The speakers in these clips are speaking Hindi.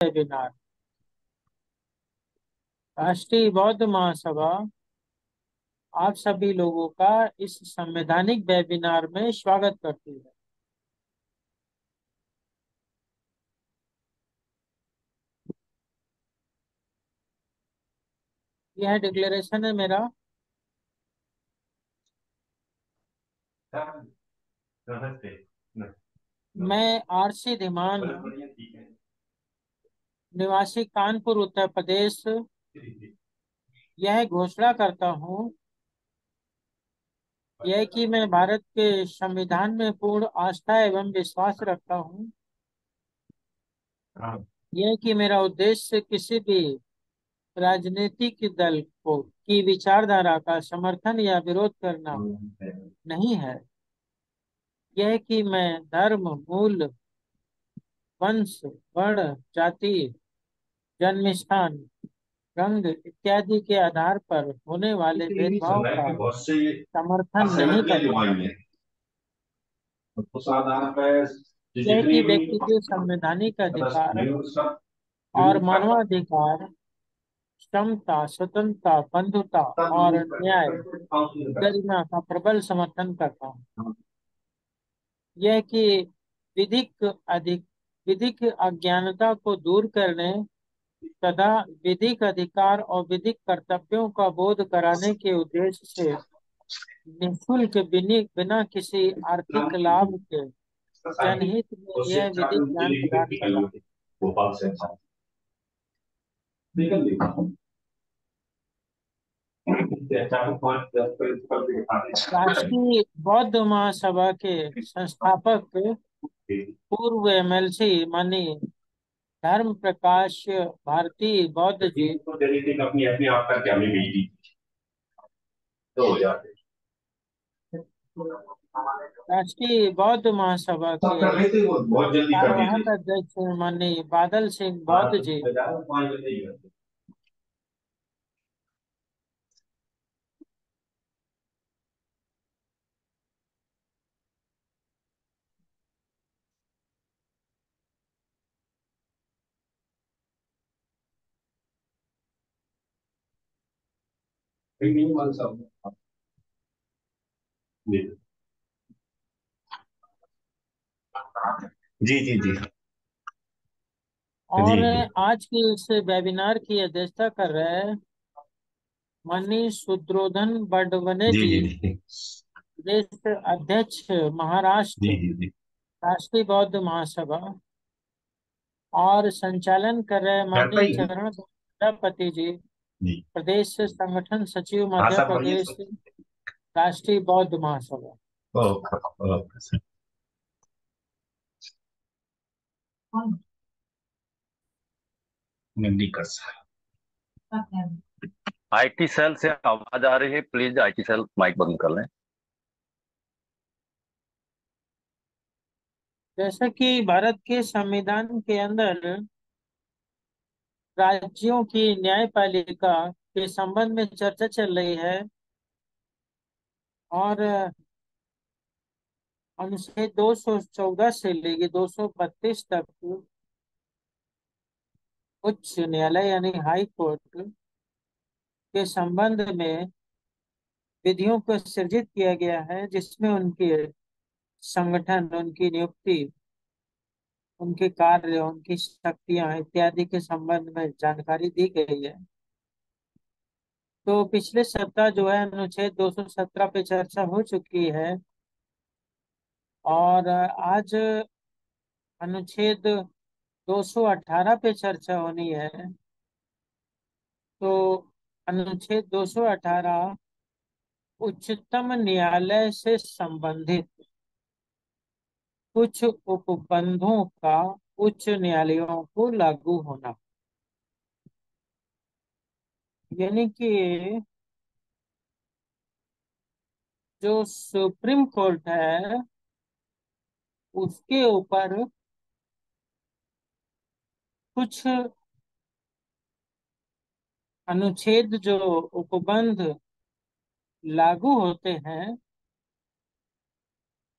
वेबिनार। राष्ट्रीय बौद्ध महासभा आप सभी लोगों का इस संवैधानिक वेबिनार में स्वागत करती है। यह डिक्लेरेशन है मेरा। नमस्ते। मैं आरसी धीमान, बस बढ़िया, ठीक है। निवासी कानपुर उत्तर प्रदेश, यह घोषणा करता हूँ यह कि मैं भारत के संविधान में पूर्ण आस्था एवं विश्वास रखता हूँ। हाँ। यह कि मेरा उद्देश्य किसी भी राजनीतिक दल को की विचारधारा का समर्थन या विरोध करना नहीं है। यह कि मैं धर्म, मूल, वंश, वर्ण, जाति, जन्म स्थान, रंग इत्यादि के आधार पर होने वाले इसलिए भी चल भेदभाव रहा है का कि बहुत से समर्थन नहीं असहमतियां जो करता। आई हैं उस आधार पर यह जितने कि भी व्यक्ति के संवैधानिक सदस्य अधिकार हैं वो सब और विरोध कर रहे हैं। मानवाधिकार, समता, स्वतंत्रता, बंधुता सब और विरोध कर रहे हैं, न्याय, सब कुछ काउंसिल कर गरिमा का प्रबल समर्थन करता हूँ। रहे हैं। यह कि विधिक अधिक विधिक अज्ञानता को दूर करने तथा विधिक अधिकार और विधिक कर्तव्यों का बोध कराने के उद्देश्य से निःशुल्क बिना किसी आर्थिक लाभ के सोसाइटी जनहित में बहुत से यह अच्छा विधिक उनके ज्ञान लिए प्रदान कर निकल रहा हुए थे भोपाल से अच्छा निकल गई अचानक 5-10 प्रिंसिपल भी दिखा हूँ। राष्ट्रीय बौद्ध महासभा के संस्थापक दें। पूर्व एमएलसी माननीय धर्म प्रकाश भारती बौद्ध जी टीम को देनी थी अपनी अपने आप करके हमें भेज दी तो हो जाते राष्ट्रीय बौद्ध महासभा सब के कर रहे थे वो बहुत जल्दी कर दी थी। कार्यवाहक अध्यक्ष माननीय बादल सिंह हाँ बौद्ध तो जी, बजाय 5 बजे ही करते। नहीं मान सब जी जी जी जी और जी आज की इस वेबिनार की अध्यक्षता कर रहे हैं माननीय सुद्रोधन बडवने जी जी, जी जी प्रदेश अध्यक्ष महाराष्ट्र जी जी जी राष्ट्रीय बौद्ध महासभा। और संचालन कर रहे करता माननीय ही है। चरण प्रजापति जी, जी प्रदेश संगठन सचिव हाँ मध्य सब बढ़िया प्रदेश सब राष्ट्रीय बौद्ध महासभा। Okay okay sir. नंदी कर सर आईटी सेल से आवाज आ रही है, प्लीज आईटी सेल माइक बंद कर लें। जैसा कि भारत के संविधान के अंदर राज्यों की न्यायपालिका के संबंध में चर्चा चल रही है और अनुच्छेद 214 से लेके 232 तक उच्च न्यायालय यानी हाई कोर्ट के संबंध में विधियों को सृजित किया गया है, जिसमें उनके संगठन, उनकी नियुक्ति, उनके कार्य, उनकी शक्तियां इत्यादि के संबंध में जानकारी दी गई है। तो पिछले सप्ताह जो है अनुच्छेद 217 पे चर्चा हो चुकी है और आज अनुच्छेद 218 पे चर्चा होनी है। तो अनुच्छेद 218 उच्चतम न्यायालय से संबंधित कुछ उपबंधों का उच्च न्यायालयों को लागू होना, यानी कि जो सुप्रीम कोर्ट है उसके ऊपर कुछ अनुच्छेद जो उपबंध लागू होते हैं,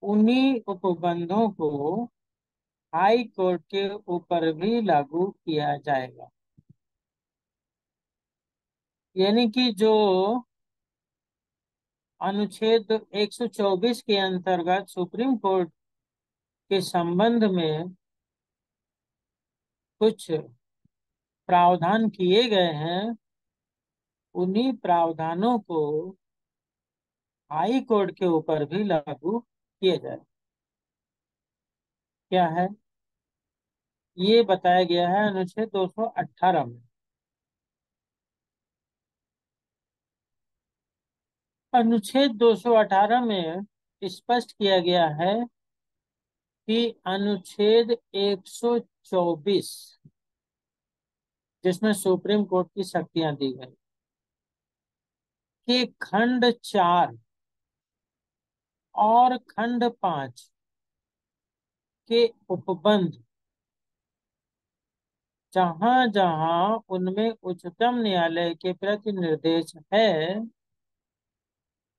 उन्हीं उपबंधों को हाई कोर्ट के ऊपर भी लागू किया जाएगा। यानी कि जो अनुच्छेद 124 के अंतर्गत सुप्रीम कोर्ट के संबंध में कुछ प्रावधान किए गए हैं, उन्हीं प्रावधानों को हाई कोर्ट के ऊपर भी लागू किया जाए। क्या है ये बताया गया है अनुच्छेद 218 में। अनुच्छेद 218 में स्पष्ट किया गया है कि अनुच्छेद 124 जिसमें सुप्रीम कोर्ट की शक्तियां दी गई कि खंड 4 और खंड 5 के उपबंध जहां जहां उनमें उच्चतम न्यायालय के प्रति निर्देश है,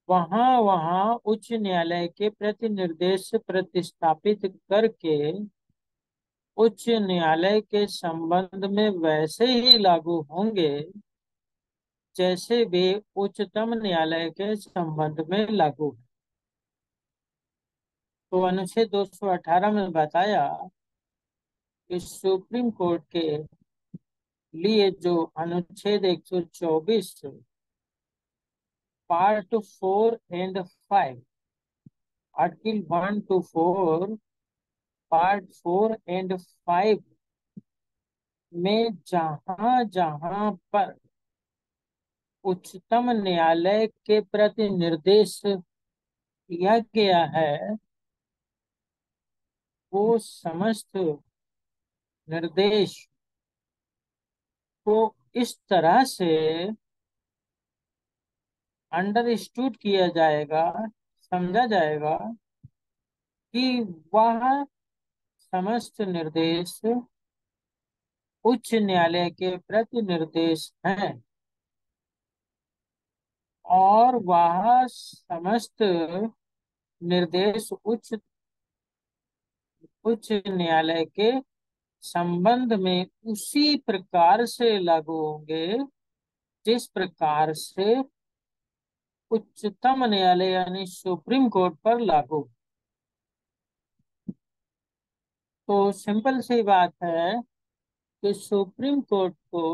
वहां वहां उच्च न्यायालय के प्रति निर्देश प्रतिस्थापित करके उच्च न्यायालय के संबंध में वैसे ही लागू होंगे जैसे वे उच्चतम न्यायालय के संबंध में लागू है। तो अनुच्छेद 218 में बताया कि सुप्रीम कोर्ट के लिए जो अनुच्छेद 124 part 4 and 5, article 1 to 4 part 4 and 5 में जहां जहां पर उच्चतम न्यायालय के प्रति निर्देश दिया गया है, वो समस्त निर्देश को इस तरह से अंडरस्टूड किया जाएगा, समझा जाएगा कि वह समस्त निर्देश उच्च न्यायालय के प्रति निर्देश हैं और वह समस्त निर्देश उच्च न्यायालय के संबंध में उसी प्रकार से लागू होंगे जिस प्रकार से उच्चतम न्यायालय यानी सुप्रीम कोर्ट पर लागू। तो सिंपल सी बात है कि सुप्रीम कोर्ट को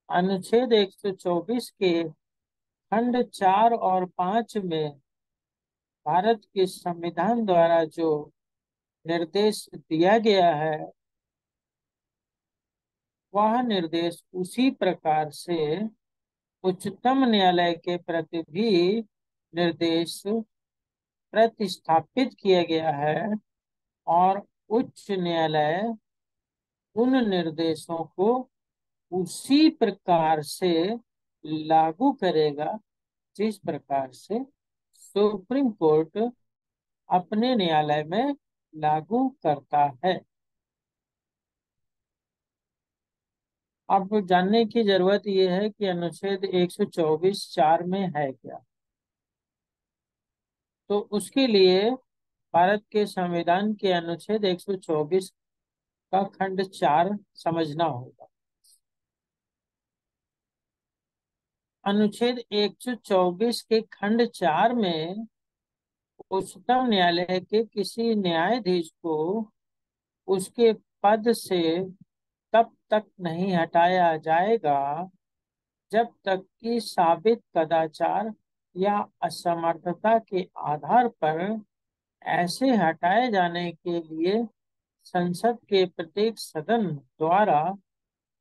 अनुच्छेद 124 के खंड 4 और 5 में भारत के संविधान द्वारा जो निर्देश दिया गया है, वह निर्देश उसी प्रकार से उच्चतम न्यायालय के प्रति भी निर्देश प्रतिस्थापित किया गया है और उच्च न्यायालय उन निर्देशों को उसी प्रकार से लागू करेगा जिस प्रकार से सुप्रीम कोर्ट अपने न्यायालय में लागू करता है। अब जानने की जरूरत यह है कि अनुच्छेद 124 4 में है क्या। तो उसके लिए भारत के संविधान के अनुच्छेद 124 का खंड 4 समझना होगा। अनुच्छेद 124 के खंड 4 में उच्चतम न्यायालय के किसी न्यायाधीश को उसके पद से तब तक नहीं हटाया जाएगा जब तक कि साबित कदाचार या असमर्थता के आधार पर ऐसे हटाए जाने के लिए संसद के प्रत्येक सदन द्वारा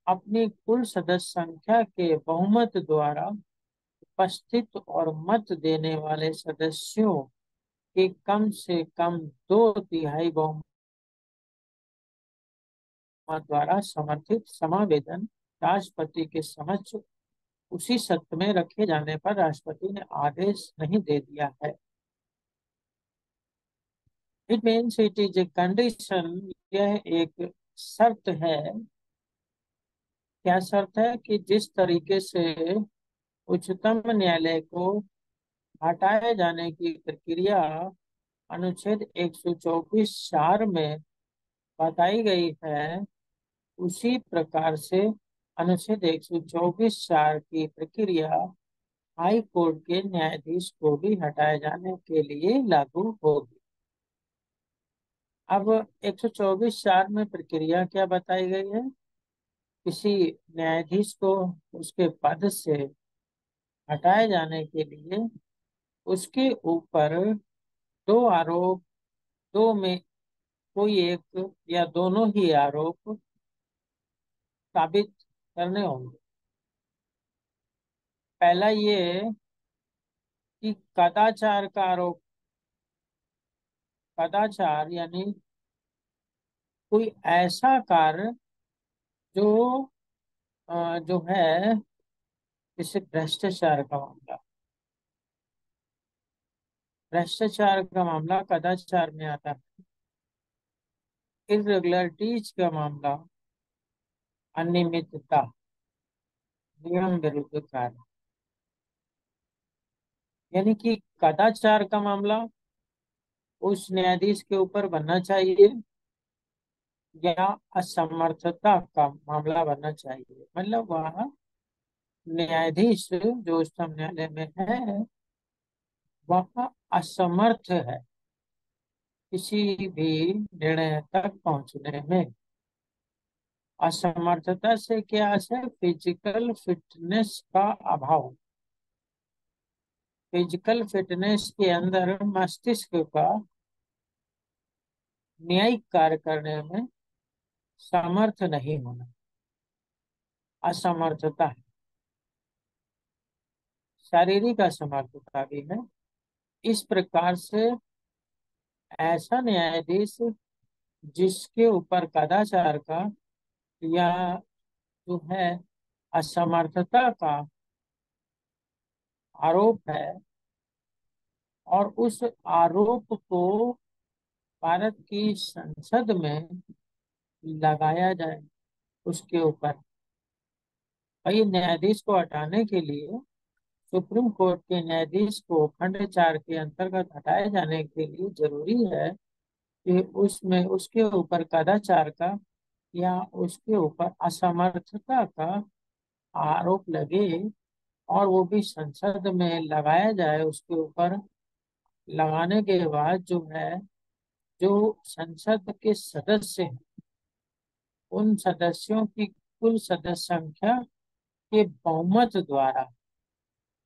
अपनी कुल सदस्य संख्या के बहुमत द्वारा उपस्थित और मत देने वाले सदस्यों के कम से कम 2/3 बहुमत द्वारा समर्थित समावेदन राष्ट्रपति के समक्ष उसी सत्र में रखे जाने पर राष्ट्रपति ने आदेश नहीं दे दिया है। It means it is a condition, यह एक शर्त है। क्या शर्त है कि जिस तरीके से उच्चतम न्यायालय को हटाए जाने की प्रक्रिया अनुच्छेद 124 4 में बताई गई है, उसी प्रकार से अनुच्छेद 124(4) की प्रक्रिया हाई कोर्ट के न्यायाधीश को भी हटाए जाने के लिए लागू होगी। अब 124(4) में प्रक्रिया क्या बताई गई है? किसी न्यायाधीश को उसके पद से हटाए जाने के लिए उसके ऊपर दो आरोप, दो में कोई एक या दोनों ही आरोप साबित करने होंगे। पहला ये कि कदाचार का आरोप। कदाचार यानी कोई ऐसा कार्य जो जो है, जैसे भ्रष्टाचार का मामला। भ्रष्टाचार का मामला कदाचार में आता है। इरेगुलरिटीज का मामला अनियमितता, नियम विरुद्ध कार्य। यानी कि कदाचार का मामला उस न्यायाधीश के ऊपर बनना चाहिए या असमर्थता का मामला बनना चाहिए। मतलब वह न्यायाधीश जो उच्चतम न्यायालय में है वह असमर्थ है किसी भी निर्णय तक पहुंचने में। असमर्थता से क्या है? फिजिकल फिटनेस का अभाव। फिजिकल फिटनेस के अंदर मस्तिष्क का न्यायिक कार्य करने में समर्थ नहीं होना असमर्थता है। शारीरिक असमर्थता भी है। इस प्रकार से ऐसा न्यायाधीश जिसके ऊपर कदाचार का या जो है असमर्थता का आरोप है और उस आरोप को भारत की संसद में लगाया जाए उसके ऊपर। और ये न्यायाधीश को हटाने के लिए सुप्रीम कोर्ट के न्यायाधीश को खंड 4 के अंतर्गत हटाए जाने के लिए जरूरी है कि उसमें उसके ऊपर कदाचार का या उसके ऊपर असमर्थता का आरोप लगे और वो भी संसद में लगाया जाए। उसके ऊपर लगाने के बाद जो है, जो संसद के सदस्य हैं उन सदस्यों की कुल सदस्य संख्या के बहुमत द्वारा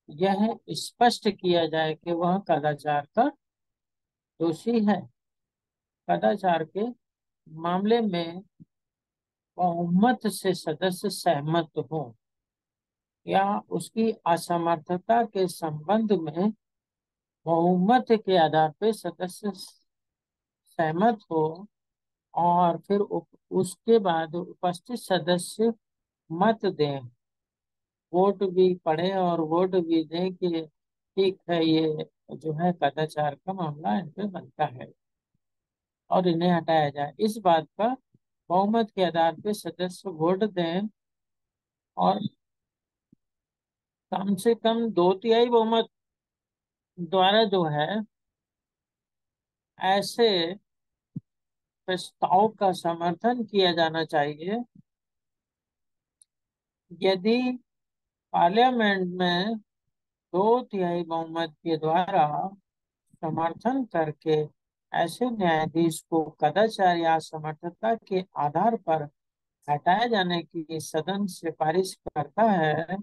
यह स्पष्ट किया जाए कि वह कदाचार का दोषी है। कदाचार के मामले में बहुमत से सदस्य सहमत हो या उसकी असमर्थता के संबंध में बहुमत के आधार पर सदस्य सहमत हो और फिर उसके बाद उपस्थित सदस्य मत दें, वोट भी पड़े और वोट भी दें कि ठीक है, ये जो है कदाचार का मामला इन पे बनता है और इन्हें हटाया जाए। इस बात का बहुमत के आधार पर सदस्य वोट दें और कम से कम 2/3 बहुमत द्वारा जो है ऐसे प्रस्ताव का समर्थन किया जाना चाहिए। यदि पार्लियामेंट में 2/3 बहुमत के द्वारा समर्थन करके ऐसे न्यायाधीश को कदाचार या समर्थता के आधार पर हटाए जाने की सदन सिफारिश करता है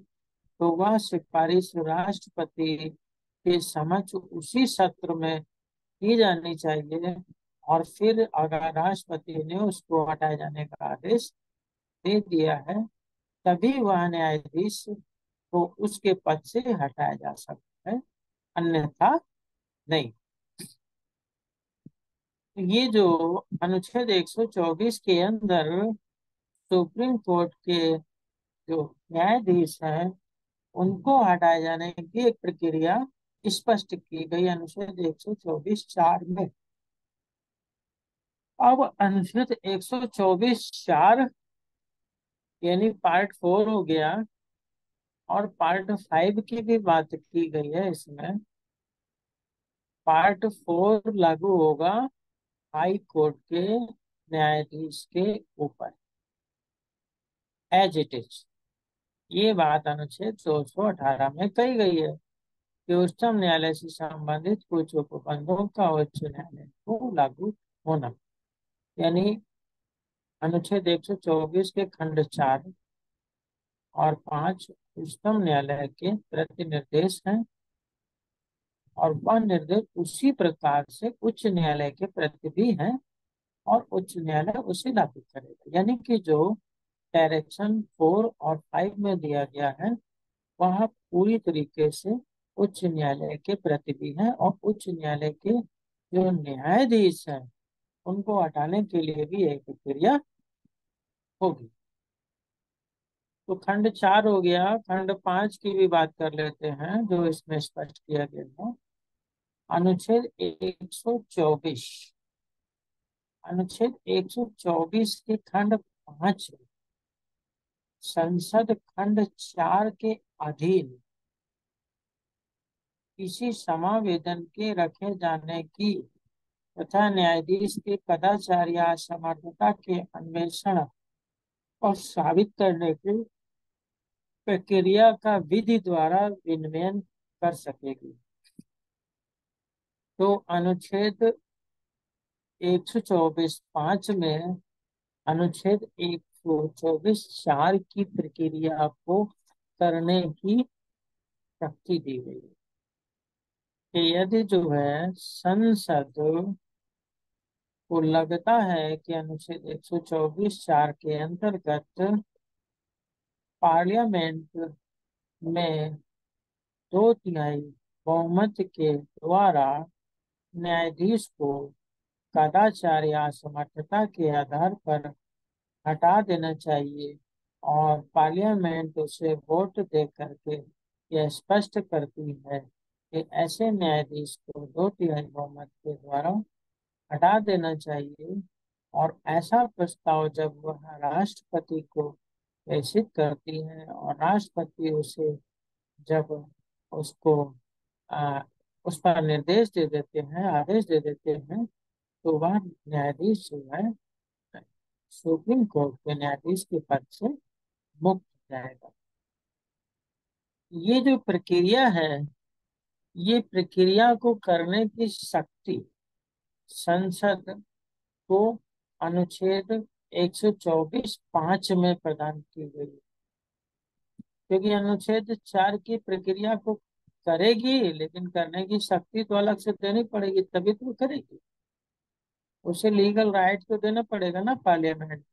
तो वह सिफारिश राष्ट्रपति के समक्ष उसी सत्र में की जानी चाहिए और फिर अगर राष्ट्रपति ने उसको हटाए जाने का आदेश दे दिया है तभी वह न्यायाधीश को उसके पद से हटाया जा सकता है, अन्यथा नहीं। ये जो अनुच्छेद 124 के अंदर सुप्रीम कोर्ट के जो न्यायाधीश हैं उनको हटाए जाने की एक प्रक्रिया स्पष्ट की गई अनुच्छेद 124(4) में। अब अनुच्छेद 124(4) यानी पार्ट 4 हो गया और पार्ट 5 की भी बात की गई है इसमें। पार्ट 4 लागू होगा हाई कोर्ट के न्यायाधीश के ऊपर एज इट इज। ये बात अनुच्छेद 218 में कही गई है कि उच्चतम न्यायालय से संबंधित कुछ उपबंधों का उच्च न्यायालय को लागू होना। यानी अनुच्छेद 124 के खंड 4 और 5 उच्चतम न्यायालय के प्रति निर्देश हैं, और वह निर्देश उसी प्रकार से उच्च न्यायालय के प्रति भी हैं, और उच्च न्यायालय उसे लागू करेगा। यानी कि जो डायरेक्शन 4 और 5 में दिया गया है वह पूरी तरीके से उच्च न्यायालय के प्रति भी है, और उच्च न्यायालय के जो न्यायाधीश हैं उनको हटाने के लिए भी एक प्रक्रिया होगी। तो खंड 4 हो गया। खंड 5 की भी बात कर लेते हैं जो इसमें स्पष्ट किया गया है। अनुच्छेद 124, अनुच्छेद 124 के खंड 5 संसद खंड 4 के अधीन किसी समावेदन के रखे जाने की तथा न्यायाधीश के कदाचार या असमर्थता के अन्वेषण और साबित करने की प्रक्रिया का विधि द्वारा विनियमन कर सकेगी। तो अनुच्छेद 124(5) में अनुच्छेद 124(4) की प्रक्रिया को करने की शक्ति दी गई है कि यदि जो है संसद को लगता है कि अनुच्छेद 124(4) के अंतर्गत पार्लियामेंट में 2/3 बहुमत के द्वारा न्यायाधीश को कदाचार या असमर्थता के आधार पर हटा देना चाहिए, और पार्लियामेंट उसे वोट दे करके यह स्पष्ट करती है कि ऐसे न्यायाधीश को 2/3 बहुमत के द्वारा हटा देना चाहिए, और ऐसा प्रस्ताव जब वह राष्ट्रपति को प्रेषित करती है और राष्ट्रपति उसे जब उसको आ, उस पर निर्देश दे देते हैं, आदेश दे देते हैं, तो वह न्यायाधीश जो है सुप्रीम कोर्ट के न्यायाधीश के पद से मुक्त हो जाएगा। ये जो प्रक्रिया है, ये प्रक्रिया को करने की शक्ति संसद को अनुच्छेद 124(5) में प्रदान की गई है। क्योंकि अनुच्छेद 4 की प्रक्रिया को करेगी, लेकिन करने की शक्ति तो अलग से देनी पड़ेगी, तभी तो करेगी। उसे लीगल राइट तो देना पड़ेगा ना पार्लियामेंट।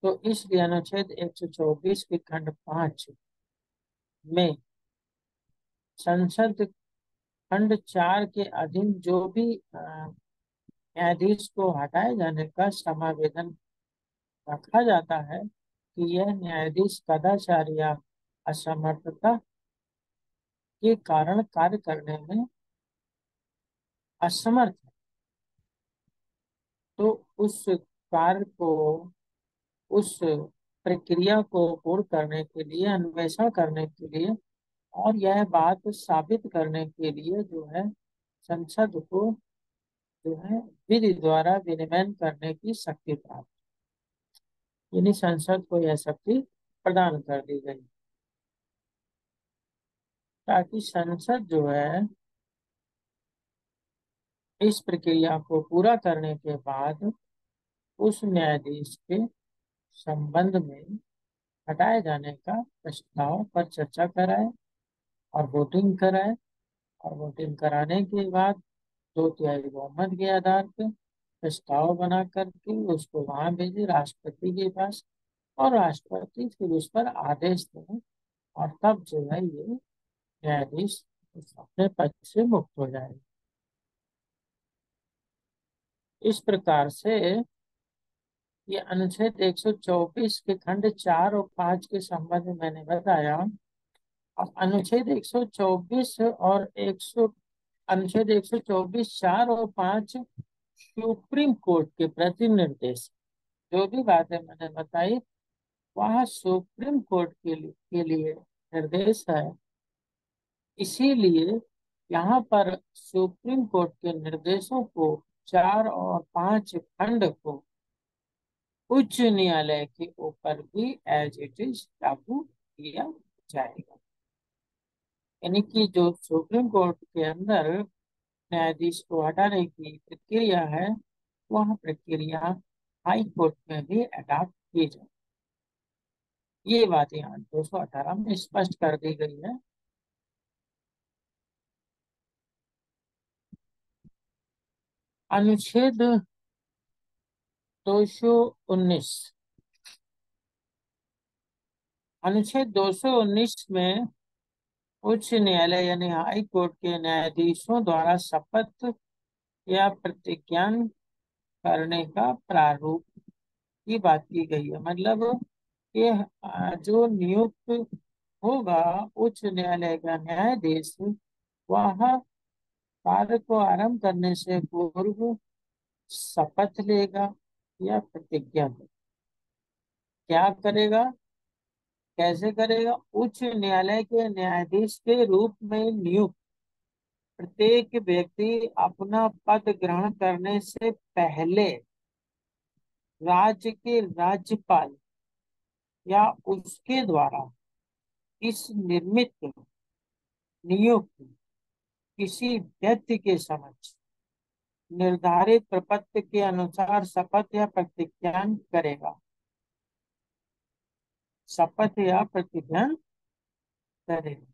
तो इसलिए अनुच्छेद 124 के खंड 5 में संसद खंड 4 के अधीन जो भी न्यायाधीश को हटाए जाने का समावेदन रखा जाता है कि यह न्यायाधीश कदाचार या असमर्थता के कारण कार्य करने में असमर्थ है, तो उस कार्य को, उस प्रक्रिया को पूर्ण करने के लिए, अन्वेषण करने के लिए और यह बात साबित करने के लिए जो है संसद को जो है विधि द्वारा विनियमन करने की शक्ति प्राप्त, यानी संसद को यह शक्ति प्रदान कर दी गई, ताकि संसद जो है इस प्रक्रिया को पूरा करने के बाद उस न्यायाधीश के संबंध में हटाए जाने का प्रस्ताव पर चर्चा कराए और वोटिंग कराए, और वोटिंग कराने के बाद 2/3 बहुमत के आधार पर प्रस्ताव बना करके उसको वहां भेजे राष्ट्रपति के पास, और राष्ट्रपति फिर उस पर आदेश दें, और तब जो है ये न्यायाधीश अपने पद से मुक्त हो जाए। इस प्रकार से ये अनुच्छेद 124 के खंड 4 और 5 के संबंध में मैंने बताया। अब अनुच्छेद 124 और 100 अनुच्छेद 124(4) और 5 सुप्रीम कोर्ट के प्रति निर्देश, जो भी बातें मैंने बताई वह सुप्रीम कोर्ट के लिए निर्देश है। इसीलिए यहाँ पर सुप्रीम कोर्ट के निर्देशों को 4 और 5 खंड को उच्च न्यायालय के ऊपर भी एज इट इज लागू किया जाएगा। यानी कि जो सुप्रीम कोर्ट के अंदर न्यायाधीश को हटाने की प्रक्रिया है, वह प्रक्रिया हाई कोर्ट में भी अडॉप्ट की जाए। ये बात यहाँ 218 में स्पष्ट कर दी गई है। अनुच्छेद 219, अनुच्छेद 219 में उच्च न्यायालय यानी हाई कोर्ट के न्यायाधीशों द्वारा शपथ या प्रतिज्ञान करने का प्रारूप की बात की गई है। मतलब ये जो नियुक्त होगा उच्च न्यायालय का न्यायाधीश, वह कार्य को आरंभ करने से पूर्व शपथ लेगा या प्रतिज्ञा करेगा। क्या करेगा, कैसे करेगा? उच्च न्यायालय के न्यायाधीश के रूप में नियुक्त प्रत्येक व्यक्ति अपना पद ग्रहण करने से पहले राज्य के राज्यपाल या उसके द्वारा इस निर्मित नियुक्त किसी व्यक्ति के समक्ष निर्धारित प्रपत्र के अनुसार शपथ या प्रतिज्ञान करेगा। शपथ या प्रतिज्ञान करेगा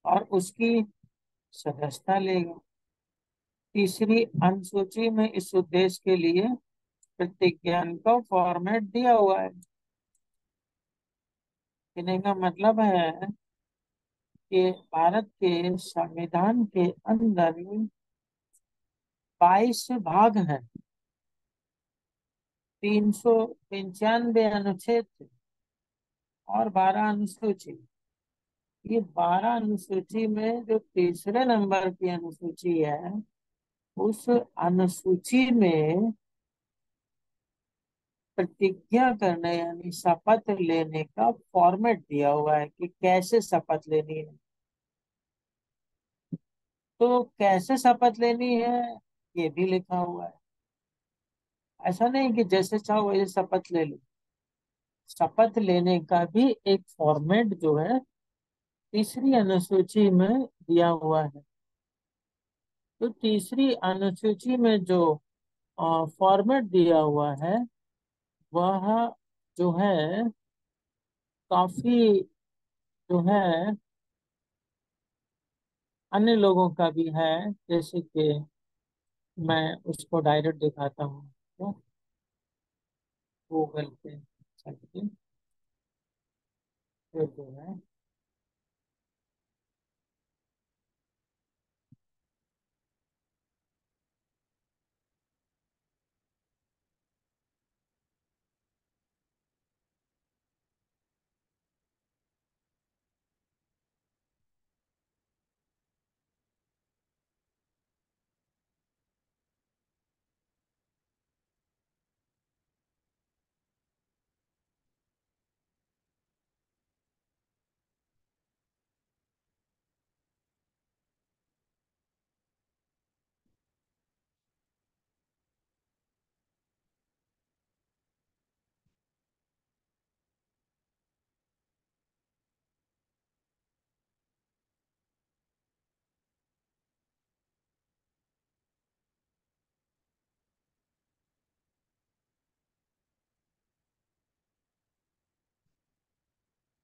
और उसकी सदस्यता लेगा। तीसरी अनुसूची में इस उद्देश्य के लिए प्रतिज्ञान का फॉर्मेट दिया हुआ है। कहने का मतलब है कि भारत के संविधान के अंदर 22 भाग हैं, 395 अनुच्छेद थे और 12 अनुसूची। ये 12 अनुसूची में जो तीसरे नंबर की अनुसूची है, उस अनुसूची में प्रतिज्ञा करने यानी शपथ लेने का फॉर्मेट दिया हुआ है कि कैसे शपथ लेनी है। तो कैसे शपथ लेनी है ये भी लिखा हुआ है। ऐसा नहीं कि जैसे चाहो वैसे शपथ ले लो। शपथ लेने का भी एक फॉर्मेट जो है तीसरी अनुसूची में दिया हुआ है। तो तीसरी अनुसूची में जो फॉर्मेट दिया हुआ है, वह जो है काफी जो है अन्य लोगों का भी है। जैसे कि मैं उसको डायरेक्ट दिखाता हूँ तो गूगल पे चल के फिर जो है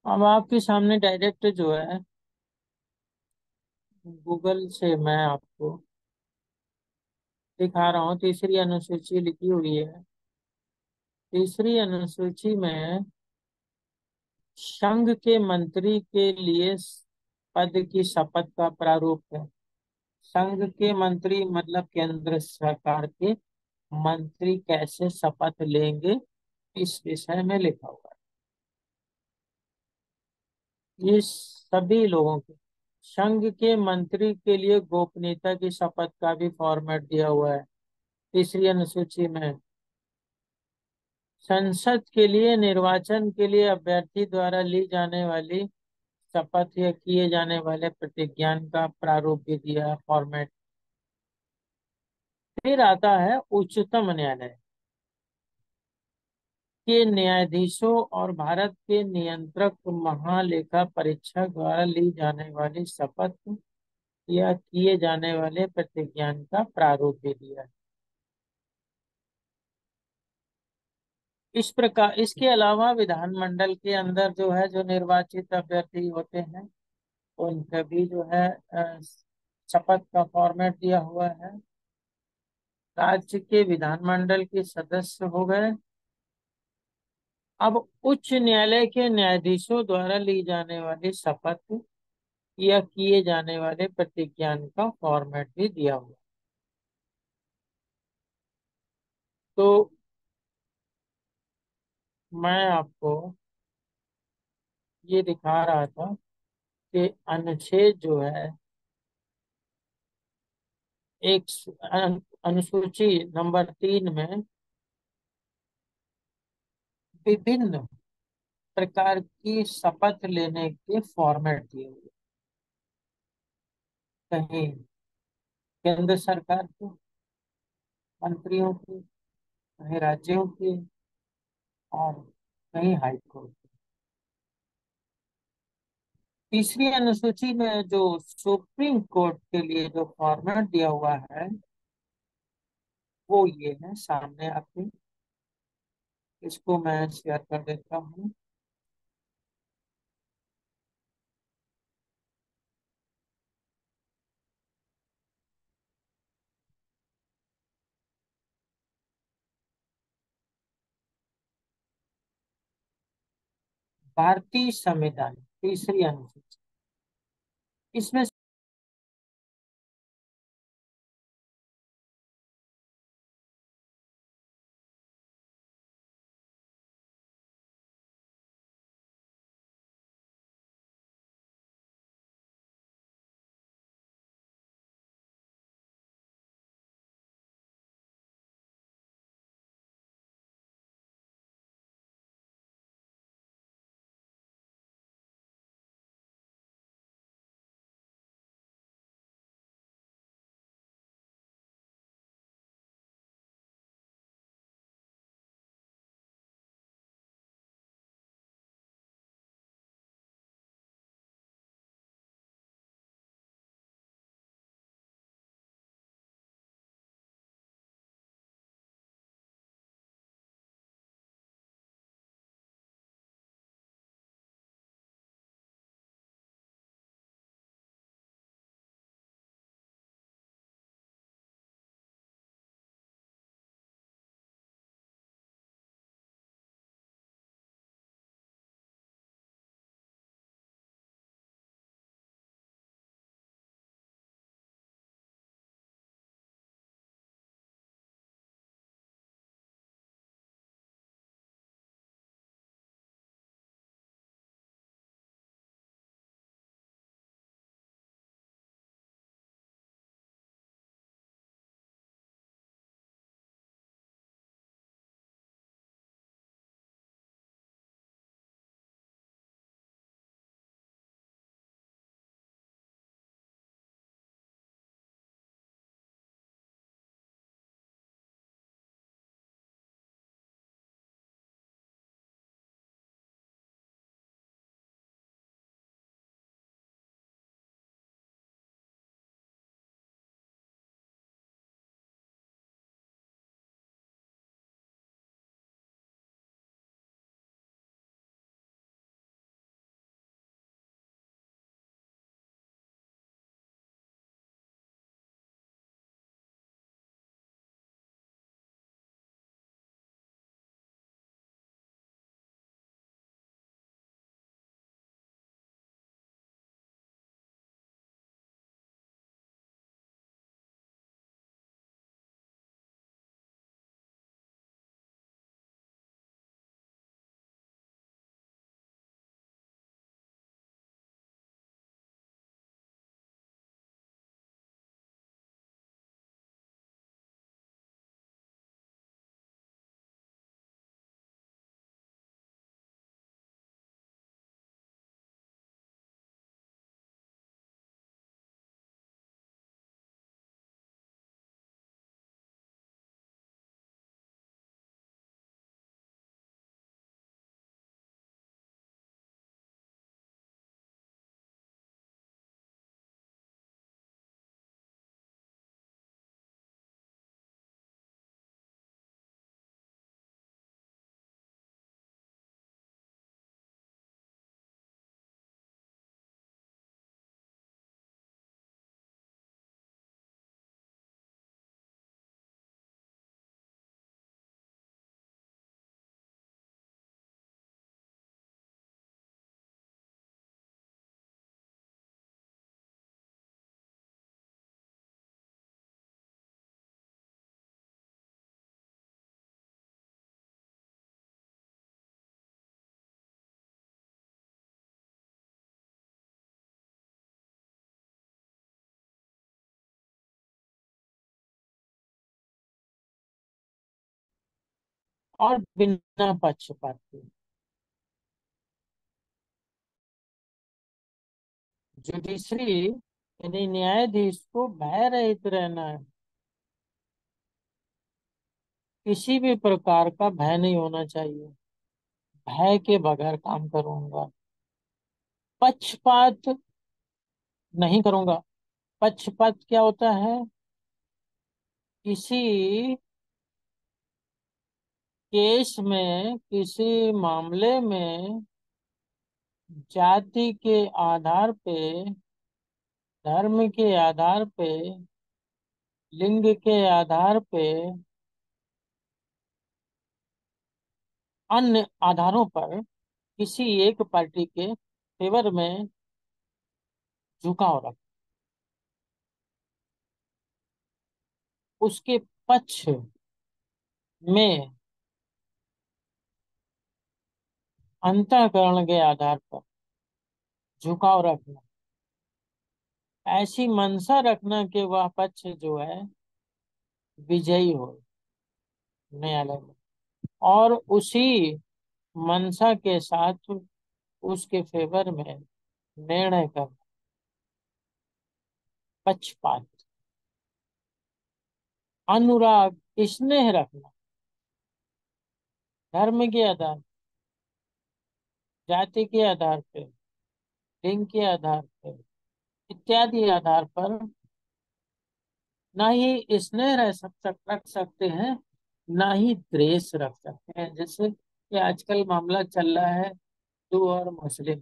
अब आपके सामने डायरेक्ट जो है गूगल से मैं आपको दिखा रहा हूँ। तीसरी अनुसूची लिखी हुई है। तीसरी अनुसूची में संघ के मंत्री के लिए पद की शपथ का प्रारूप है। संघ के मंत्री मतलब केंद्र सरकार के मंत्री कैसे शपथ लेंगे, इस विषय में लिखा हुआ है। ये सभी लोगों के संघ के मंत्री के लिए गोपनीयता की शपथ का भी फॉर्मेट दिया हुआ है तीसरी अनुसूची में। संसद के लिए निर्वाचन के लिए अभ्यर्थी द्वारा ली जाने वाली शपथ या किए जाने वाले प्रतिज्ञान का प्रारूप भी दिया है, फॉर्मेट। फिर आता है उच्चतम न्यायालय के न्यायाधीशों और भारत के नियंत्रक महालेखा परीक्षक द्वारा ली जाने वाली शपथ या किए जाने वाले प्रतिज्ञान का प्रारूप भी दिया है। इस प्रकार इसके अलावा विधानमंडल के अंदर जो है जो निर्वाचित अभ्यर्थी होते हैं उनका भी जो है शपथ का फॉर्मेट दिया हुआ है। राज्य के विधानमंडल के सदस्य हो गए। अब उच्च न्यायालय के न्यायाधीशों द्वारा ली जाने वाली शपथ या किए जाने वाले प्रतिज्ञान का फॉर्मेट भी दिया हुआ। तो मैं आपको ये दिखा रहा था कि अनुच्छेद जो है एक अनुसूची नंबर 3 में विभिन्न प्रकार की शपथ लेने के फॉर्मेट दिए हुए। कहीं केंद्र सरकार के मंत्रियों की, कहीं राज्यों की, और कहीं हाई कोर्ट की। तीसरी अनुसूची में जो सुप्रीम कोर्ट के लिए जो फॉर्मेट दिया हुआ है वो ये है सामने आपके। इसको मैं शेयर कर देता हूँ। भारतीय संविधान तीसरी अनुसूची, इसमें और बिना पक्षपात के। जुडिशरी यानी न्यायाधीश को भय रहित रहना है, किसी भी प्रकार का भय नहीं होना चाहिए, भय के बगैर काम करूंगा, पक्षपात नहीं करूंगा। पक्षपात क्या होता है? किसी केस में, किसी मामले में जाति के आधार पे, धर्म के आधार पे, लिंग के आधार पे, अन्य आधारों पर किसी एक पार्टी के फेवर में झुकाव रख, उसके पक्ष में अंतःकरण के आधार पर झुकाव रखना, ऐसी मंशा रखना कि वह पक्ष जो है विजयी हो न्यायालय में, और उसी मंशा के साथ उसके फेवर में निर्णय कर, पक्षपात। अनुराग स्नेह रखना, धर्म के आधार, जाति के आधार पे, लिंग के आधार पे, इत्यादि आधार पर ना ही स्नेह रख सकते हैं, ना ही द्वेष रख सकते हैं। जैसे कि आजकल मामला चल रहा है हिंदू और मुस्लिम,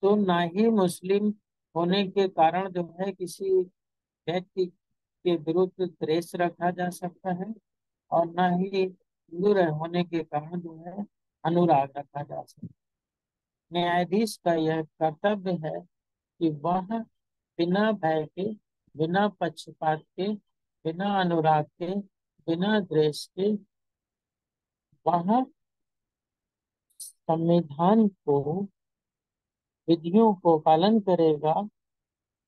तो ना ही मुस्लिम होने के कारण जो है किसी व्यक्ति के विरुद्ध द्वेष रखा जा सकता है, और ना ही हिंदू होने के कारण जो है अनुराग रखा जा सकता है। न्यायाधीश का यह कर्तव्य है कि वह बिना भय के, बिना पक्षपात के, बिना अनुराग के, बिना द्वेष के, वह संविधान को, विधियों को पालन करेगा,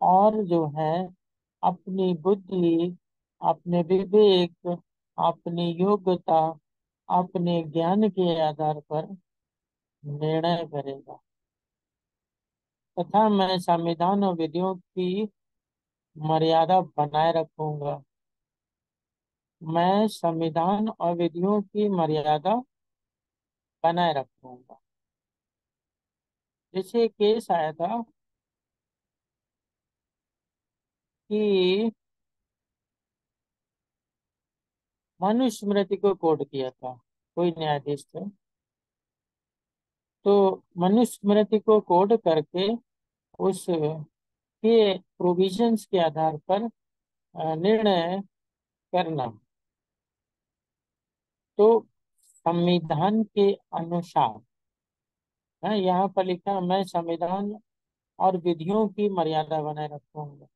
और जो है अपनी बुद्धि, अपने विवेक, अपनी योग्यता, अपने ज्ञान के आधार पर निर्णय करेगा। तथा मैं संविधान और विधियों की मर्यादा बनाए रखूंगा। मैं संविधान और विधियों की मर्यादा बनाए रखूंगा। जैसे केस आया था कि मनुस्मृति को कोड किया था कोई न्यायाधीश थे, तो मनुस्मृति को कोड करके उस के प्रोविजंस के आधार पर निर्णय करना। तो संविधान के अनुसार है, यहाँ पर लिखा, मैं संविधान और विधियों की मर्यादा बनाए रखूंगा।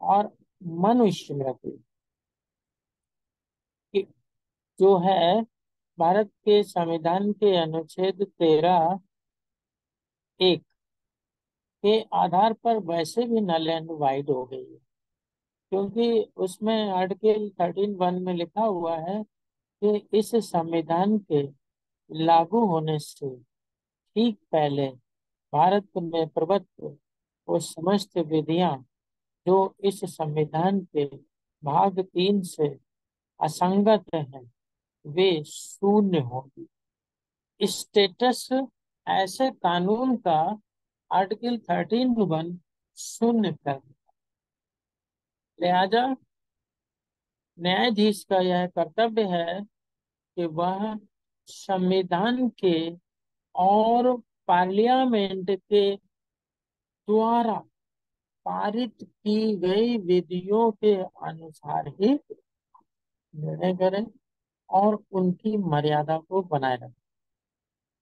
और मनुस्मृति की जो है भारत के संविधान के अनुच्छेद 13(1) के आधार पर वैसे भी नल एंड वाइड हो गई है, क्योंकि उसमें आर्टिकल 13(1) में लिखा हुआ है कि इस संविधान के लागू होने से ठीक पहले भारत में प्रबद्ध वो समस्त विधियां जो इस संविधान के भाग 3 से असंगत हैं, वे शून्य होगी। स्टेटस ऐसे कानून का आर्टिकल 13(1) शून्य कर दिया। लिहाजा न्यायाधीश का यह कर्तव्य है कि वह संविधान के और पार्लियामेंट के द्वारा पारित की गई विधियों के अनुसार ही निर्णय करें और उनकी मर्यादा को बनाए रखें।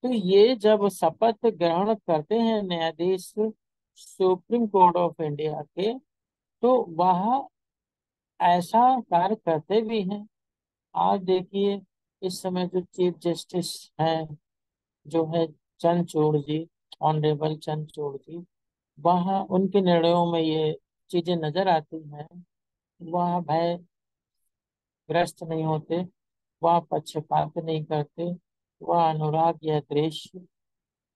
तो ये जब शपथ ग्रहण करते हैं न्यायाधीश सुप्रीम कोर्ट ऑफ इंडिया के, तो वह ऐसा कार्य करते भी हैं। आप देखिए, इस समय जो चीफ जस्टिस हैं, जो है चंद्रचूड़ जी, ऑनरेबल चंद्रचूड़ जी, वह उनके निर्णयों में ये चीजें नजर आती हैं। वह भयग्रस्त नहीं होते, वह पक्षपात नहीं करते, वह अनुराग या द्वेष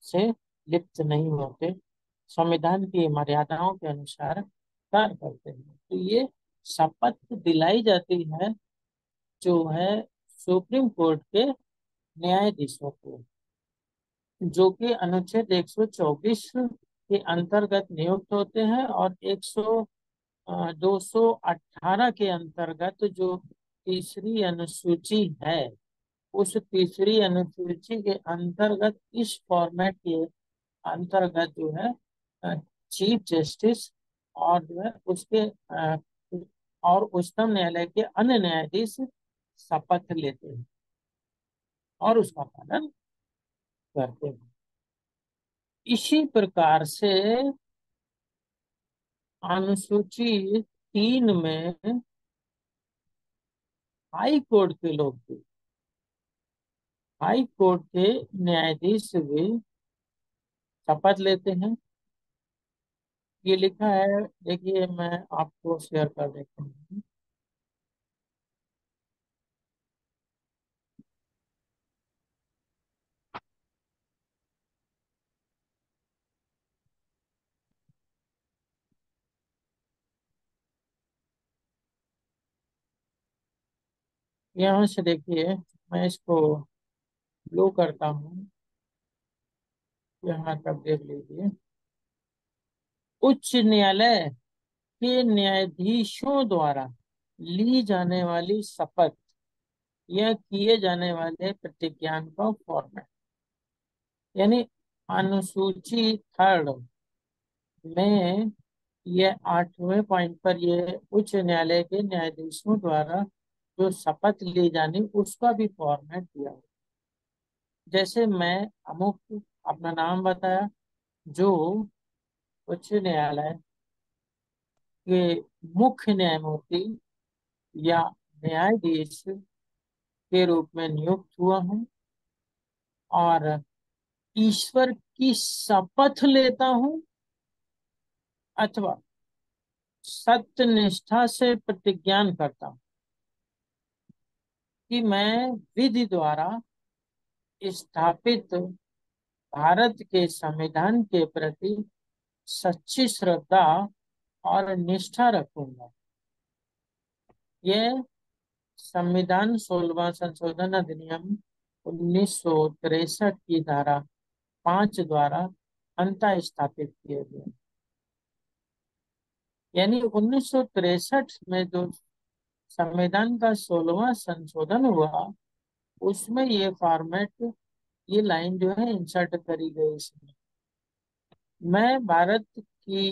से लिप्त नहीं होते, संविधान की मर्यादाओं के अनुसार कार्य करते हैं। तो ये शपथ दिलाई जाती है जो है सुप्रीम कोर्ट के न्यायाधीशों को, जो कि अनुच्छेद 124 के अंतर्गत नियुक्त होते हैं, और 218 के अंतर्गत जो तीसरी अनुसूची है, उस तीसरी अनुसूची के अंतर्गत इस फॉर्मेट के अंतर्गत जो है चीफ जस्टिस और जो है उसके और उच्चतम न्यायालय के अन्य न्यायाधीश शपथ लेते हैं और उसका पालन करते हैं। इसी प्रकार से अनुसूची 3 में हाई कोर्ट के लोग भी, हाई कोर्ट के न्यायाधीश भी शपथ लेते हैं। ये लिखा है, देखिए मैं आपको शेयर कर देता हूँ। यहाँ से देखिए, मैं इसको ब्लू करता हूँ, यहाँ तक देख लीजिए। उच्च न्यायालय के न्यायाधीशों द्वारा ली जाने वाली शपथ या किए जाने वाले प्रतिज्ञान का फॉर्मेट, यानी अनुसूची 3 में ये 8वें पॉइंट पर ये उच्च न्यायालय के न्यायाधीशों द्वारा जो शपथ ली जानी उसका भी फॉर्मेट दिया हुआ। जैसे मैं अमुक अपना नाम बताया, जो उच्च न्यायालय के मुख्य न्यायमूर्ति या न्यायाधीश के रूप में नियुक्त हुआ हूँ, और ईश्वर की शपथ लेता हूँ, अथवा सत्य निष्ठा से प्रतिज्ञान करता हूँ कि मैं विधि द्वारा स्थापित भारत के संविधान के प्रति सच्ची श्रद्धा और निष्ठा रखूंगा। यह संविधान 16वां संशोधन अधिनियम 1963 की धारा 5 द्वारा अंतः स्थापित किए गए। यानी 1963 में जो संविधान का 16वां संशोधन हुआ, उसमें ये फॉर्मेट, ये लाइन जो है इंसर्ट करी गई इसमें। मैं भारत की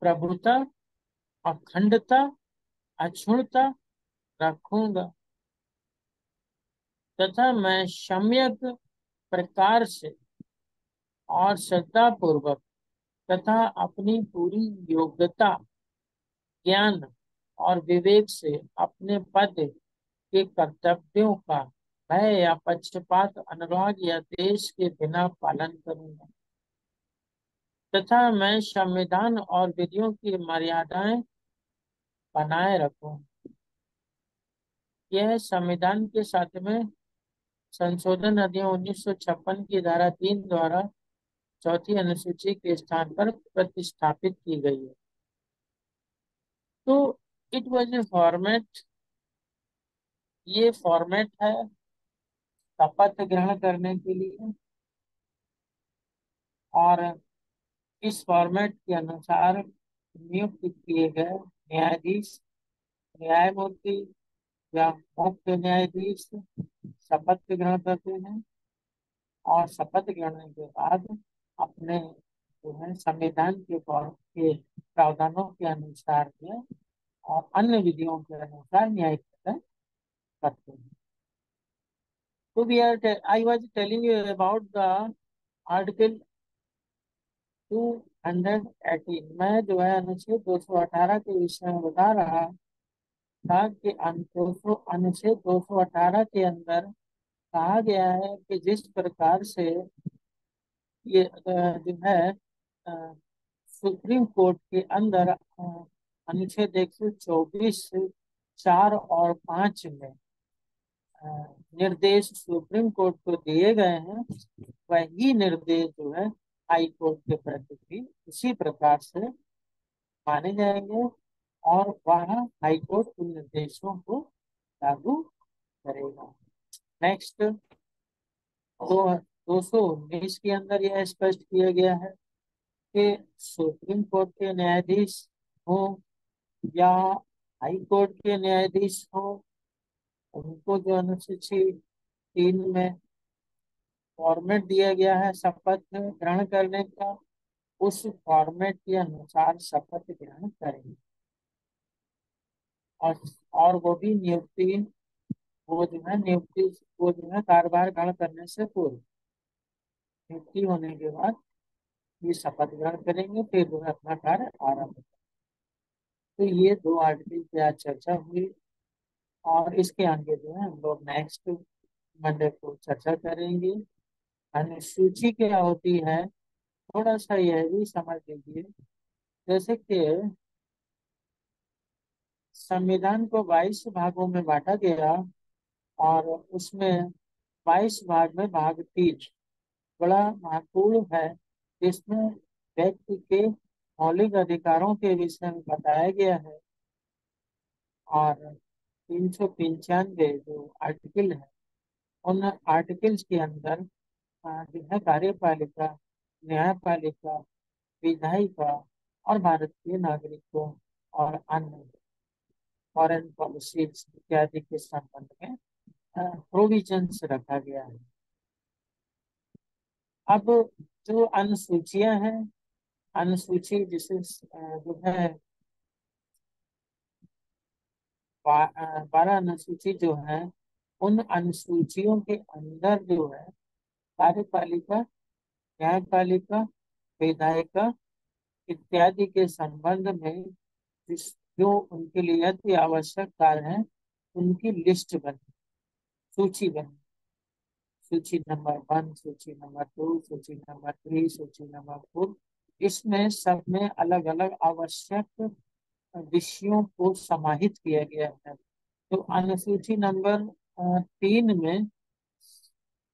प्रभुता, अखंडता, अक्षुणता रखूंगा, तथा मैं सम्यक प्रकार से और श्रद्धा पूर्वक तथा अपनी पूरी योग्यता, ज्ञान और विवेक से अपने पद के कर्तव्यों का भय या पक्षपात, अनुराग या देश के बिना पालन करूंगा, तथा मैं संविधान और विधियों की मर्यादाएं बनाए रखूं। यह संविधान के 7वें संशोधन अधिनियम 1956 की धारा 3 द्वारा चौथी अनुसूची के स्थान पर प्रतिस्थापित की गई है। तो इट वॉज ए फॉर्मेट, ये फॉर्मेट है शपथ ग्रहण करने के लिए, और इस फॉर्मेट के अनुसार नियुक्त किए गए न्यायाधीश, न्यायमूर्ति या मुख्य न्यायाधीश शपथ ग्रहण करते हैं, और शपथ ग्रहण के बाद अपने जो है संविधान के प्रावधानों के अनुसार में और अन्य विधियों के अनुसार न्यायिक कार्य करते हैं। तो we are, I was telling you about the article 218। मैं जो है अनुच्छेद 218 के विषय में बता रहा था कि अनुच्छेद 218 के अंदर कहा गया है कि जिस प्रकार से ये जो है अ, सुप्रीम कोर्ट के अंदर अनुच्छेद 124 4 और 5 में निर्देश सुप्रीम कोर्ट को दिए गए हैं, वही निर्देश जो है हाई कोर्ट के प्रति भी उसी प्रकार से माने जाएंगे, और वह हाई कोर्ट उन निर्देशों को लागू करेगा। नेक्स्ट, दो 219 के अंदर यह स्पष्ट किया गया है कि सुप्रीम कोर्ट के न्यायाधीश हो या हाई कोर्ट के न्यायाधीश हो, उनको जो अनुसूची 3 में फॉर्मेट दिया गया है शपथ ग्रहण करने का, उस फॉर्मेट के अनुसार शपथ ग्रहण करेंगे। और और वो भी नियुक्ति, वो जो है कार्यभार ग्रहण करने से पूर्व, नियुक्ति होने के बाद ये शपथ ग्रहण करेंगे, फिर वो अपना कार्य आरंभ करेंगे। तो ये 2 आर्टिकल पे आज चर्चा हुई, और इसके आगे जो है हम लोग नेक्स्ट मंडे को चर्चा करेंगे। अनुसूची क्या होती है, थोड़ा सा यह भी समझ लीजिए। जैसे कि संविधान को 22 भागों में बांटा गया, और उसमें 22 भाग में भाग 3 बड़ा महत्वपूर्ण है, जिसमें व्यक्ति के मौलिक अधिकारों के विषय में बताया गया है। और 395 जो आर्टिकल है, उन आर्टिकल्स के अंदर जो है कार्यपालिका, न्यायपालिका, विधायिका और भारतीय नागरिकों और अन्य फॉरेन पॉलिसीज इत्यादि के संबंध में प्रोविजंस रखा गया है। अब जो अनुसूचियां हैं, अनुसूची जिसे जो है 12 अनुसूची जो है, उन अनुसूचियों के अंदर जो है कार्यपालिका, न्यायपालिका, विधायिका इत्यादि के संबंध में जिस जो उनके लिए अति आवश्यक कार्य है, उनकी लिस्ट बनी, सूची बनी। सूची नंबर 1, सूची नंबर 2, सूची नंबर 3, सूची नंबर 4, इसमें सब में अलग अलग आवश्यक विषयों को समाहित किया गया है। तो अनुसूची नंबर 3 में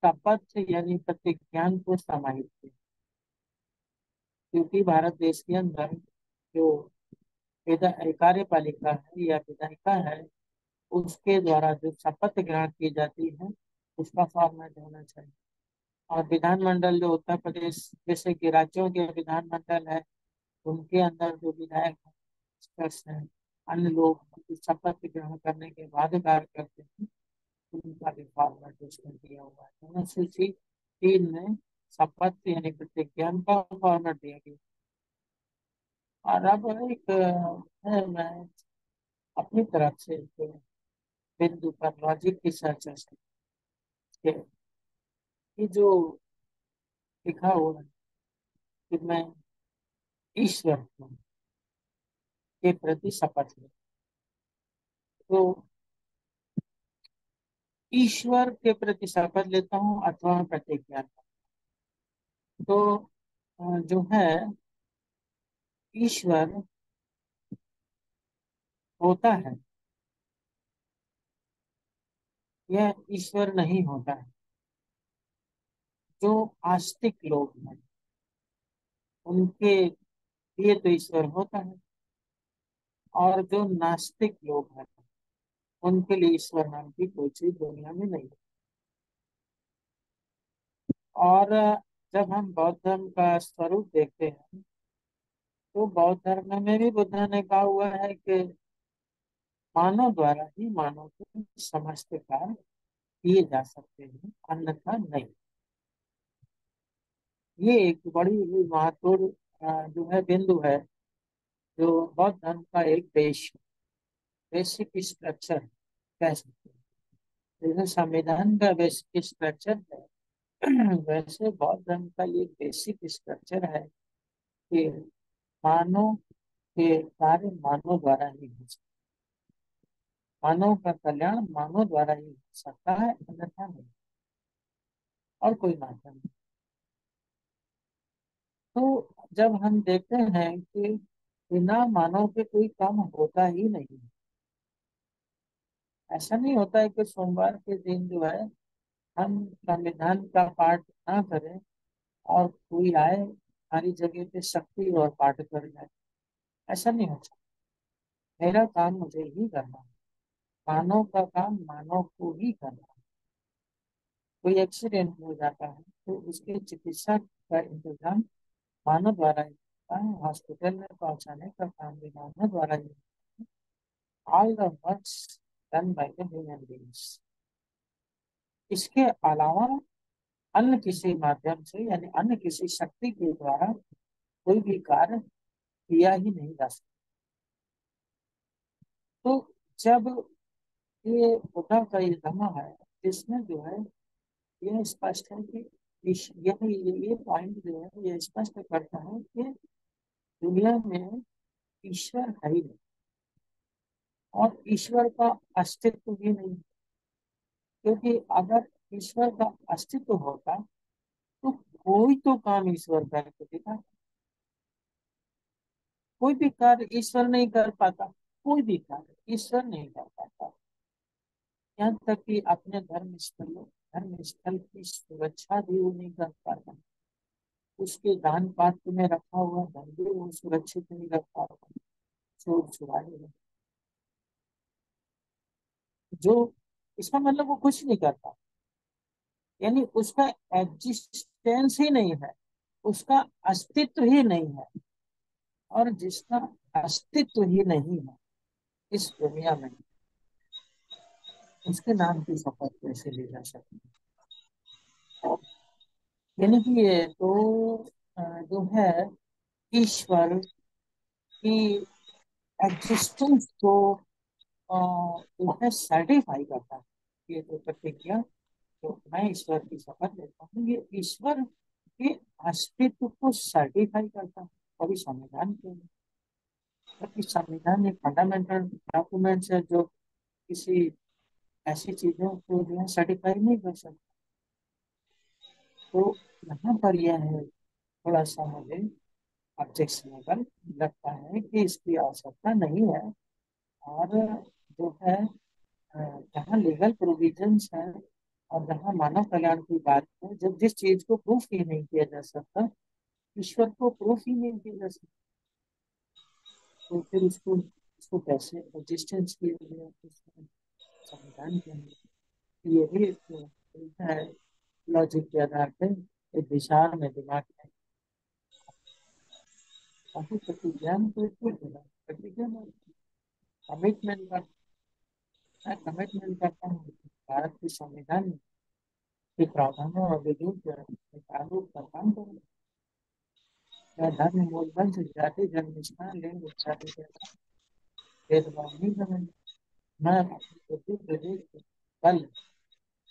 शपथ यानी प्रतिज्ञान को समाहित किया, क्योंकि भारत देश के अंदर जो कार्यपालिका है या विधायिका है, उसके द्वारा जो शपथ ग्रहण की जाती है, उसका फॉर्मेट होना चाहिए। और विधानमंडल जो उत्तर प्रदेश जैसे कि राज्यों के विधानमंडल है, उनके अंदर जो विधायक हैं, स्पीकर्स हैं, अन्य लोग शपथ ग्रहण करने के बाद कार्य करते हैं, उनका भी फॉर्मेट उसमें दिया हुआ है। अनुसूची 3 में शपथ यानी प्रतिज्ञान का फॉर्मेट दिया गया। और अब एक है, मैं अपनी तरफ से एक बिंदु पर लॉजिक की चर्चा से कि जो लिखा हुआ है कि मैं ईश्वर के प्रति शपथ लें, तो ईश्वर के प्रति शपथ लेता हूँ अथवा प्रतिज्ञा, तो जो है ईश्वर होता है, यह ईश्वर नहीं होता है। जो आस्तिक लोग हैं, उनके लिए तो ईश्वर होता है, और जो नास्तिक लोग हैं, उनके लिए ईश्वर नाम की कोई चीज दुनिया में नहीं है। और जब हम बौद्ध धर्म का स्वरूप देखते हैं, तो बौद्ध धर्म में भी बुद्ध ने कहा हुआ है कि मानव द्वारा ही मानव के समस्त कार्य किए जा सकते हैं, अन्यथा नहीं। ये एक बड़ी ही महत्वपूर्ण जो है बिंदु है, जो बौद्ध धर्म का एक बेसिक स्ट्रक्चर कह सकते हैं। जैसे संविधान का बेसिक स्ट्रक्चर है, वैसे बौद्ध धर्म का ये बेसिक स्ट्रक्चर है कि मानव के कार्य मानव द्वारा ही हो सकते, मानव का कल्याण मानव द्वारा ही हो सकता है, अन्यथा नहीं, और कोई माध्यम नहीं। तो जब हम देखते हैं कि बिना मानव के कोई काम होता ही नहीं, ऐसा नहीं होता है कि सोमवार के दिन जो है हम संविधान का पाठ ना करें और कोई आए हमारी जगह पे शक्ति और पाठ कर जाए। ऐसा नहीं हो सकता। मेरा काम मुझे ही करना है। मानव का काम मानव को ही करना है। कोई एक्सीडेंट हो जाता है तो उसके चिकित्सा का इंतजाम मानव द्वारा ही होता है। हॉस्पिटल में पहुंचाने का काम भी मानव द्वारा ही होता है। All the works done by the human beings. इसके अलावा अन्य किसी माध्यम से यानी अन्य किसी शक्ति के द्वारा कोई भी कार्य किया ही नहीं जा सकता। तो जब ये बुद्धा का ये धर्म है जिसमें जो है यह स्पष्ट है कि ये पॉइंट जो है ये स्पष्ट करता है कि दुनिया में ईश्वर है ही नहीं और ईश्वर का अस्तित्व भी नहीं। क्योंकि अगर ईश्वर का अस्तित्व होता तो कोई तो काम ईश्वर करके दिखा। कोई भी कार्य ईश्वर नहीं कर पाता। कोई भी कार्य ईश्वर नहीं कर पाता। यहाँ तक कि अपने धर्म स्थल की सुरक्षा भी वो नहीं कर पाता। उसके दान पात्र में रखा हुआ धन भी वो सुरक्षित नहीं रख पाता। चोर चुराए जो इसका मतलब वो कुछ नहीं करता। यानी उसका एग्जिस्टेंस ही नहीं है। उसका अस्तित्व ही नहीं है। और जिसका अस्तित्व ही नहीं है इस दुनिया में उसके नाम की शपथ कैसे ली जा सकती है। यानी कि ये तो जो है ईश्वर की एग्जिस्टेंस को अ, जो है सर्टिफाई करता है। ये जो प्रतिज्ञा तो मैं ईश्वर की शपथ लेता हूँ ये ईश्वर के अस्तित्व को सर्टिफाई करता है। कभी संविधान के लिए। क्योंकि संविधान एक फंडामेंटल डॉक्यूमेंट है जो किसी ऐसी चीजों को जो है सर्टिफाई नहीं कर सकता। तो यहाँ पर यह है थोड़ा सा मुझे ऑब्जेक्शनेबल लगता है कि इसकी आवश्यकता नहीं है। और जो है जहाँ लीगल प्रोविजंस है और जहाँ मानव कल्याण की बात है जब जिस चीज को प्रूफ ही नहीं किया जा सकता ईश्वर को प्रूफ ही नहीं किया जा सकता तो फिर उसको उसको कैसे एग्जिस्टेंस किया गया संविधान के अंदर। ये भी एक है लॉजिक के आधार पे एक विचार में दिमाग में काफी प्रतिज्ञा में तो इसको प्रतिज्ञा में कमिटमेंट का मैं कमिटमेंट करता हूँ कि भारत के संविधान के प्रावधानों और विधियों के कानून का काम करूँ। मैं धर्म मूलमंत्र जाति जन्म स्थान लिंग इत्यादि के भेदभाव नहीं करूँगा। मैं अपनी बुद्धि विवेक को बल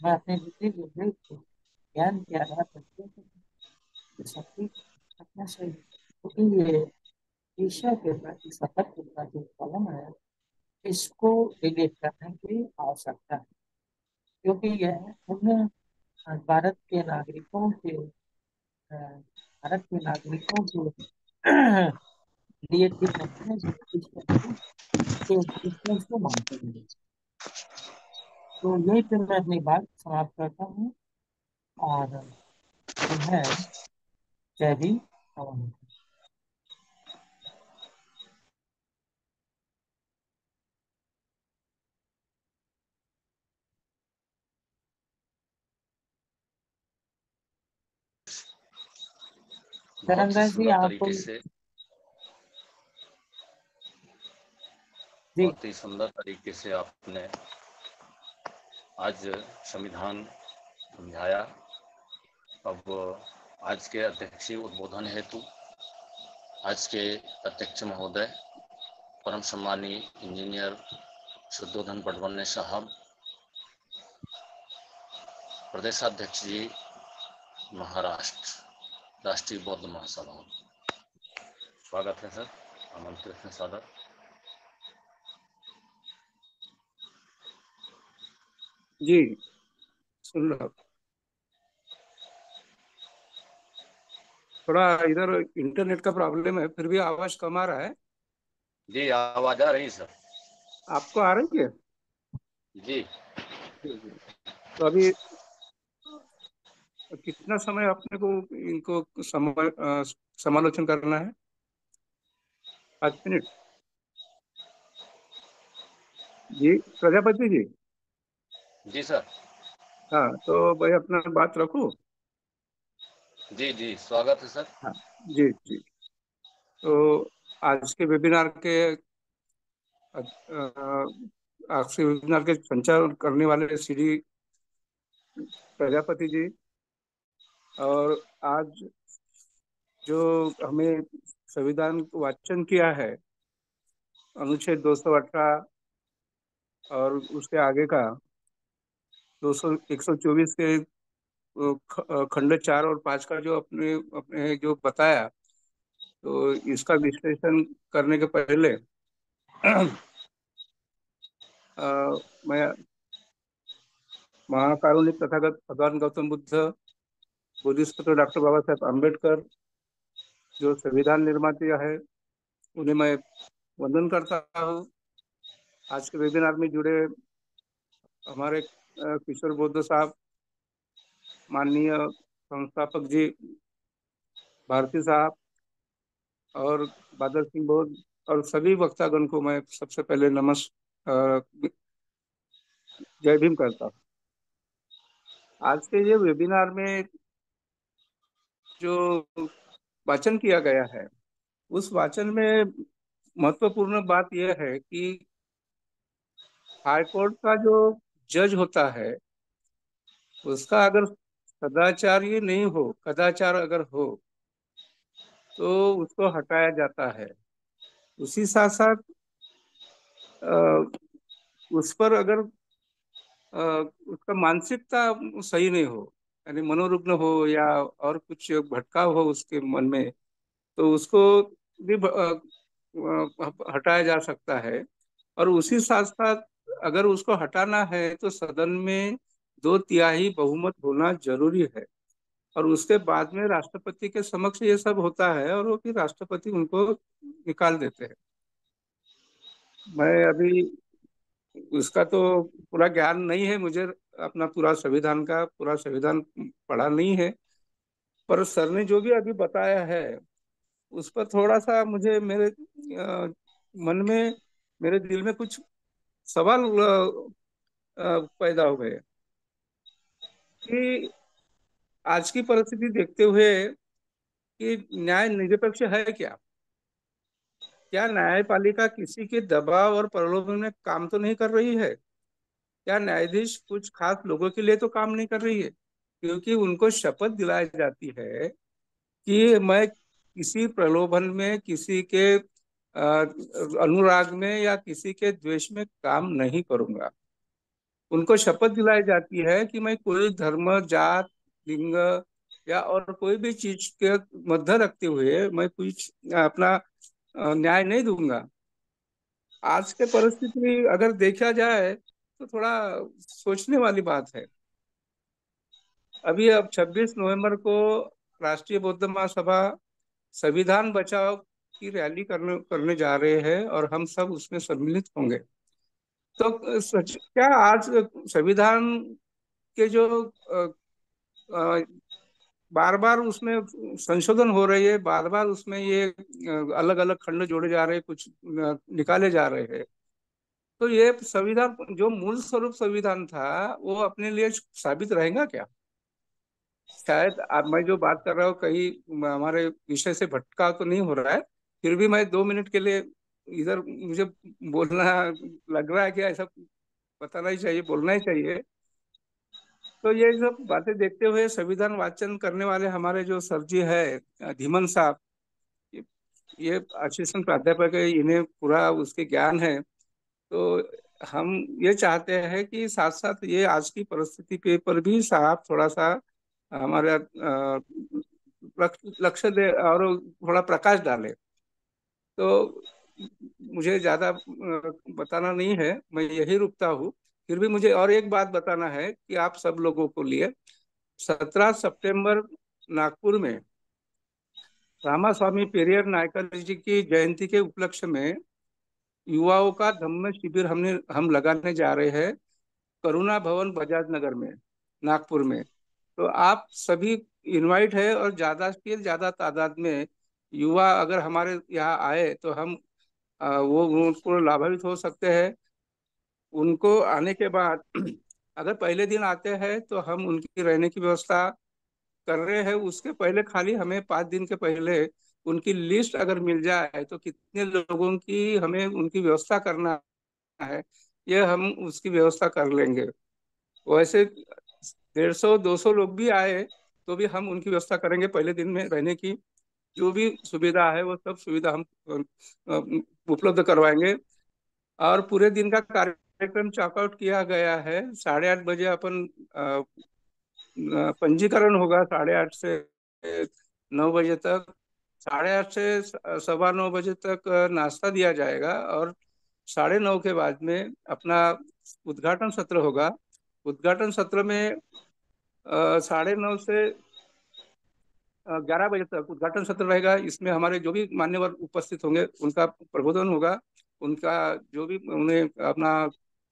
मैं अपनी बुद्धि विवेक को ज्ञान के आधार पर उपयोग करूँ। शक्ति अपना सही क्योंकि ये ईश्वर के प्रति शपथ का जो कलम है इसको डिलीट करने की आवश्यकता है। क्योंकि यह उन भारत के नागरिकों के भारत के नागरिकों के लिए ठीक नहीं है जो ईश्वर के existence को मानते हैं। तो यही पे मैं अपनी बात समाप्त करता हूँ। और जो है जय भी हवन। बहुत ही धर्मदास जी सुंदर आपको तरीके से जी बहुत ही सुंदर तरीके से आपने आज संविधान समझाया। अब आज के अध्यक्षीय उद्बोधन हेतु आज के अध्यक्ष महोदय परम सम्मानीय इंजीनियर शुद्धोधन पटवन्ने साहब, प्रदेशाध्यक्ष जी महाराष्ट्र राष्ट्रीय बौद्ध महासभा, स्वागत है सर, आमंत्रित है सादर। जी सुन रहा हूं। थोड़ा इधर इंटरनेट का प्रॉब्लम है फिर भी आवाज कम आ रहा है। जी आवाज आ रही सर। आपको आ रही है? जी जी जी। तो अभी कितना समय अपने को इनको समालोचन करना है? 5 मिनट। जी प्रजापति जी। जी सर। हाँ तो भाई अपना बात रखो। जी जी, स्वागत है सर। हाँ जी जी। तो आज के वेबिनार के आज के वेबिनार के संचालन करने वाले श्री प्रजापति जी, और आज जो हमें संविधान को वाचन किया है, अनुच्छेद 218 और उसके आगे का 124 के खंड 4 और 5 का जो अपने अपने जो बताया, तो इसका विश्लेषण करने के पहले अ, मैं महाकारुणिक तथागत भगवान गौतम बुद्ध, बोधिसत्व डॉक्टर बाबा साहेब आम्बेडकर, जो संविधान निर्माता है, उन्हें मैं वंदन करता हूँ। आज के वेबिनार में जुड़े हमारे किशोर बुद्ध साहब, माननीय संस्थापक जी भारती साहब और बादल सिंह बोध, और सभी वक्तागण को मैं सबसे पहले जय भीम करता हूँ। आज के ये वेबिनार में जो वाचन किया गया है, उस वाचन में महत्वपूर्ण बात यह है कि हाईकोर्ट का जो जज होता है, उसका अगर सदाचार ये नहीं हो, कदाचार अगर हो, तो उसको हटाया जाता है। उसी साथ साथ उस पर अगर अ, उसका मानसिकता सही नहीं हो, यानी मनोरुग्ण हो या और कुछ भटकाव हो उसके मन में, तो उसको भी हटाया जा सकता है। और उसी साथ साथ अगर उसको हटाना है तो सदन में 2/3 बहुमत होना जरूरी है, और उसके बाद में राष्ट्रपति के समक्ष ये सब होता है और वो फिर राष्ट्रपति उनको निकाल देते हैं। मैं अभी उसका तो पूरा ज्ञान नहीं है मुझे, अपना पूरा संविधान का पूरा संविधान पढ़ा नहीं है, पर सर ने जो भी अभी बताया है उस पर थोड़ा सा मुझे मेरे मन में, मेरे दिल में कुछ सवाल पैदा हो गए कि आज की परिस्थिति देखते हुए कि न्याय निरपेक्ष है क्या? क्या न्यायपालिका किसी के दबाव और प्रलोभन में काम तो नहीं कर रही है? क्या न्यायाधीश कुछ खास लोगों के लिए तो काम नहीं कर रही है? क्योंकि उनको शपथ दिलाई जाती है कि मैं किसी प्रलोभन में, किसी के अनुराग में या किसी के द्वेष में काम नहीं करूंगा। उनको शपथ दिलाई जाती है कि मैं कोई धर्म, जात, लिंग या और कोई भी चीज के मध्य रखते हुए मैं कुछ अपना न्याय नहीं दूंगा। आज के परिस्थिति अगर देखा जाए तो थोड़ा सोचने वाली बात है। अब 26 नवंबर को राष्ट्रीय बौद्ध महासभा संविधान बचाओ की रैली करने करने जा रहे हैं और हम सब उसमें सम्मिलित होंगे। तो सच क्या आज संविधान के जो बार बार उसमें संशोधन हो रही है, बार बार उसमें ये अलग अलग खंड जोड़े जा रहे हैं, कुछ निकाले जा रहे हैं, तो ये संविधान जो मूल स्वरूप संविधान था वो अपने लिए साबित रहेगा क्या? शायद अब मैं जो बात कर रहा हूँ कहीं हमारे विषय से भटका तो नहीं हो रहा है, फिर भी मैं 2 मिनट के लिए इधर मुझे बोलना लग रहा है कि ऐसा बताना ही चाहिए, बोलना ही चाहिए। तो ये सब बातें देखते हुए संविधान वाचन करने वाले हमारे जो सर जी है धीमन साहब, ये ये असिस्टेंट प्राध्यापक है, इन्हें पूरा उसके ज्ञान है। तो हम ये चाहते हैं कि साथ साथ ये आज की परिस्थिति पे पर भी साहब थोड़ा सा हमारे लक्ष्य दे और थोड़ा प्रकाश डाले। तो मुझे ज्यादा बताना नहीं है, मैं यही रुकता हूँ। फिर भी मुझे और एक बात बताना है कि आप सब लोगों को लिए 17 सितंबर नागपुर में रामा स्वामी पेरियर नायकर जी की जयंती के उपलक्ष्य में युवाओं का धम्म शिविर हम लगाने जा रहे हैं। करुणा भवन बजाज नगर में, नागपुर में। तो आप सभी इनवाइट है, और ज्यादा से ज्यादा तादाद में युवा अगर हमारे यहाँ आए तो हम वो उनको लाभान्वित हो सकते हैं। उनको आने के बाद अगर पहले दिन आते हैं तो हम उनकी रहने की व्यवस्था कर रहे हैं। उसके पहले खाली हमें 5 दिन के पहले उनकी लिस्ट अगर मिल जाए तो कितने लोगों की हमें उनकी व्यवस्था करना है, ये हम उसकी व्यवस्था कर लेंगे। वैसे 150-200 लोग भी आए तो भी हम उनकी व्यवस्था करेंगे। पहले दिन में रहने की जो भी सुविधा है वो सब सुविधा हम उपलब्ध करवाएंगे। और पूरे दिन का कार्यक्रम चॉकआउट किया गया है। 8:30 बजे अपन पंजीकरण होगा, 8:30 से 9 बजे तक। 8:30 से 9:15 बजे तक नाश्ता दिया जाएगा, और 9:30 के बाद में अपना उद्घाटन सत्र होगा। उद्घाटन सत्र में 9:30 से 11 बजे तक उद्घाटन सत्र रहेगा। इसमें हमारे जो भी मान्यवर उपस्थित होंगे उनका प्रबोधन होगा। उनका जो भी उन्हें अपना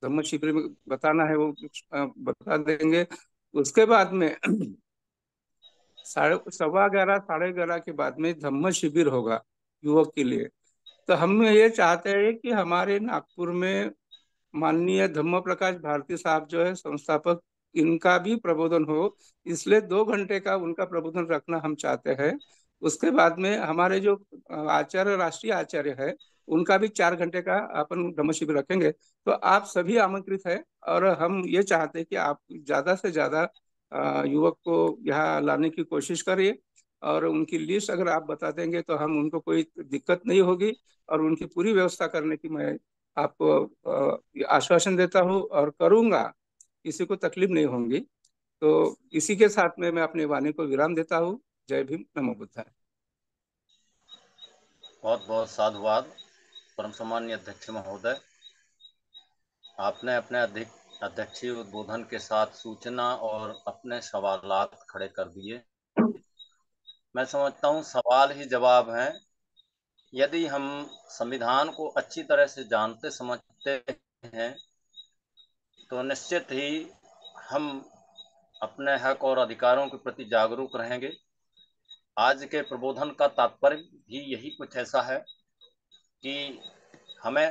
धम्म शिविर में बताना है वो बता देंगे। उसके बाद में 11:15 11:30 के बाद में धम्म शिविर होगा युवक के लिए। तो हम ये चाहते हैं कि हमारे नागपुर में माननीय धम्म प्रकाश भारती साहब जो है संस्थापक, इनका भी प्रबोधन हो, इसलिए 2 घंटे का उनका प्रबोधन रखना हम चाहते हैं। उसके बाद में हमारे जो आचार्य, राष्ट्रीय आचार्य है, उनका भी 4 घंटे का अपन धम्म शिविर रखेंगे। तो आप सभी आमंत्रित है, और हम ये चाहते हैं कि आप ज्यादा से ज्यादा युवक को यहाँ लाने की कोशिश करिए। और उनकी लिस्ट अगर आप बता देंगे तो हम उनको कोई दिक्कत नहीं होगी, और उनकी पूरी व्यवस्था करने की मैं आपको आश्वासन देता हूँ और करूँगा। किसी को तकलीफ नहीं होगी। तो इसी के साथ में मैं अपने वाणी को विराम देता हूँ। जय भीम, नमो बुद्धाय। बहुत बहुत साधुवाद परम सम्माननीय अध्यक्ष महोदय। आपने अपने अध्यक्षीय उद्बोधन के साथ सूचना और अपने सवालात खड़े कर दिए। मैं समझता हूँ सवाल ही जवाब हैं। यदि हम संविधान को अच्छी तरह से जानते समझते हैं तो निश्चित ही हम अपने हक और अधिकारों के प्रति जागरूक रहेंगे। आज के प्रबोधन का तात्पर्य भी यही कुछ ऐसा है कि हमें